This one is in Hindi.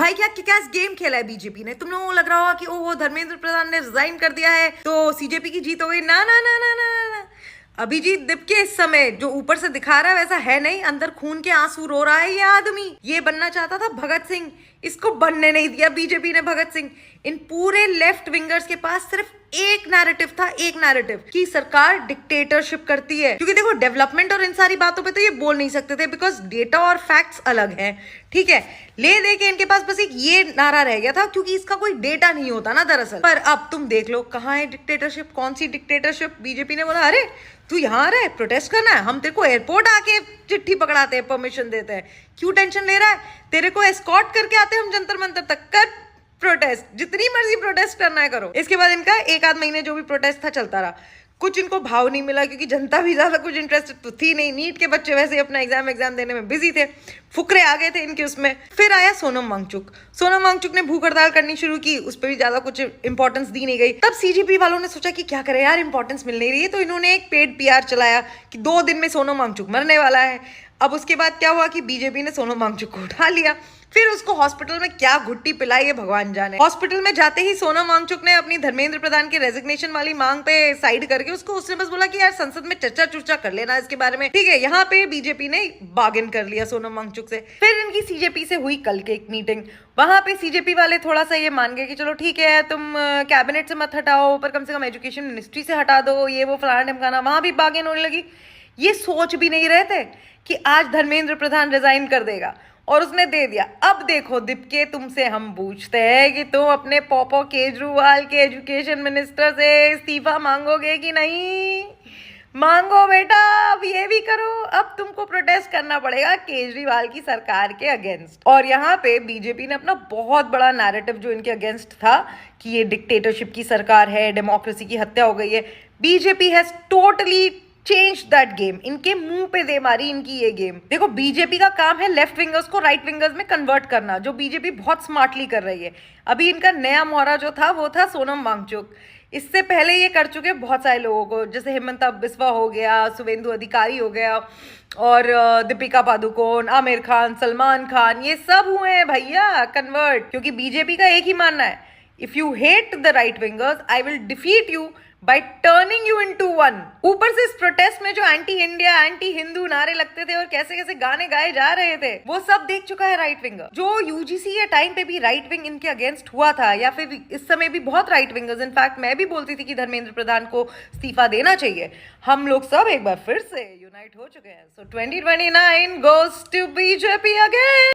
भाई क्या किक-एस गेम खेला है बीजेपी ने। तुम लोगों को लग रहा होगा कि ओहो धर्मेंद्र प्रधान ने रिजाइन कर दिया है तो सीजेपी की जीत हो गई। ना ना ना ना ना ना, अभिजीत दीपके इस समय जो ऊपर से दिखा रहा है वैसा है नहीं, अंदर खून के आंसू रो रहा है ये आदमी। ये बनना चाहता था भगत सिंह, इसको बनने नहीं दिया बीजेपी ने भगत सिंह। इन पूरे लेफ्ट विंगर्स के पास सिर्फ एक नैरेटिव था, एक नैरेटिव कि सरकार डिक्टेटरशिप करती है। क्योंकि देखो डेवलपमेंट और इन सारी बातों पे तो ये बोल नहीं सकते थे बिकॉज डेटा और फैक्ट्स अलग हैं, ठीक है। ले दे के इनके पास बस एक ये नारा रह गया था क्योंकि इसका कोई डेटा नहीं होता ना दरअसल। पर अब तुम देख लो कहाँ है डिक्टेटरशिप, कौन सी डिक्टेटरशिप। बीजेपी ने बोला अरे तू यहाँ आ रहे प्रोटेस्ट करना है, हम तेरे को एयरपोर्ट आके चिट्ठी पकड़ाते हैं, परमिशन देते हैं, क्यों टेंशन ले रहा है। तेरे को एस्कॉर्ट करके आते हैं हम जंतर मंतर तक, कर प्रोटेस्ट, जितनी मर्जी प्रोटेस्ट करना है करो। इसके बाद इनका एक आध महीने जो भी प्रोटेस्ट था चलता रहा। कुछ इनको भाव नहीं मिला क्योंकि जनता भी ज्यादा कुछ इंटरेस्टेड तो थी नहीं। नीट के बच्चे वैसे ही अपना एग्जाम देने में बिजी थे, फुकरे आ गए थे इनके उसमें। फिर आया सोनम वांगचुक। सोनम वांगचुक ने भूख हड़ताल करनी शुरू की, उस पर भी ज्यादा कुछ इंपॉर्टेंस दी नहीं गई। तब सीजीपी वालों ने सोचा कि क्या करें यार, इंपॉर्टेंस मिल नहीं रही है, तो इन्होंने एक पेड पीआर चलाया कि 2 दिन में सोनम वांगचुक मरने वाला है। अब उसके बाद क्या हुआ कि बीजेपी ने सोनम वांगचुक को उठा लिया, फिर उसको हॉस्पिटल में क्या घुट्टी पिलाई है भगवान जाने। हॉस्पिटल में जाते ही सोनम वांगचुक ने अपनी धर्मेंद्र प्रधान के रेजिग्नेशन वाली मांग पे साइड करके उसने बस बोला कि यार संसद में चर्चा चुर्चा कर लेना इसके बारे में, ठीक है। यहाँ पे बीजेपी ने बार्गेन कर लिया सोनम वांगचुक से। फिर इनकी सीजेपी से हुई कल के एक मीटिंग, वहां पे सीजेपी वाले थोड़ा सा ये मान गए कि चलो ठीक है तुम कैबिनेट से मत हटाओ पर कम से कम एजुकेशन मिनिस्ट्री से हटा दो, ये वो फलाना ढमकाना। वहां भी बार्गेन होने लगी। ये सोच भी नहीं रहे थे कि आज धर्मेंद्र प्रधान रिजाइन कर देगा और उसने दे दिया। अब देखो दीपके, तुमसे हम पूछते हैं कि तुम अपने पोपो केजरीवाल के एजुकेशन मिनिस्टर से इस्तीफा मांगोगे कि नहीं। मांगो बेटा, अब ये भी करो। अब तुमको प्रोटेस्ट करना पड़ेगा केजरीवाल की सरकार के अगेंस्ट। और यहाँ पे बीजेपी ने अपना बहुत बड़ा नैरेटिव जो इनके अगेंस्ट था कि ये डिक्टेटरशिप की सरकार है, डेमोक्रेसी की हत्या हो गई है, BJP has totally change that game. इनके मुंह पे दे मारी इनकी ये गेम। देखो बीजेपी का काम है लेफ्ट विंगर्स को राइट विंगर्स में कन्वर्ट करना, जो बीजेपी बहुत स्मार्टली कर रही है। अभी इनका नया मोहरा जो था वो था सोनम वांगचुक। इससे पहले ये कर चुके बहुत सारे लोगों को, जैसे हेमंता बिस्वा हो गया, शुभेंदु अधिकारी हो गया और दीपिका पादुकोण, आमिर खान, सलमान खान, ये सब हुए हैं भैया कन्वर्ट। क्योंकि बीजेपी का एक ही मानना है, if you hate the right wingers I will defeat you bye turning you into one. ऊपर से इस प्रोटेस्ट में जो एंटी इंडिया, एंटी हिंदू नारे लगते थे और कैसे कैसे गाने गाए जा रहे थे, वो सब देख चुका है राइट विंगर। जो यूजीसी के टाइम पे भी राइट विंग इनके अगेंस्ट हुआ था, या फिर इस समय भी बहुत राइट विंगर्स, इनफैक्ट मैं भी बोलती थी कि धर्मेंद्र प्रधान को इस्तीफा देना चाहिए। हम लोग सब एक बार फिर से यूनाइट हो चुके हैं। सो 2029 गोज टू बीजेपी अगेन।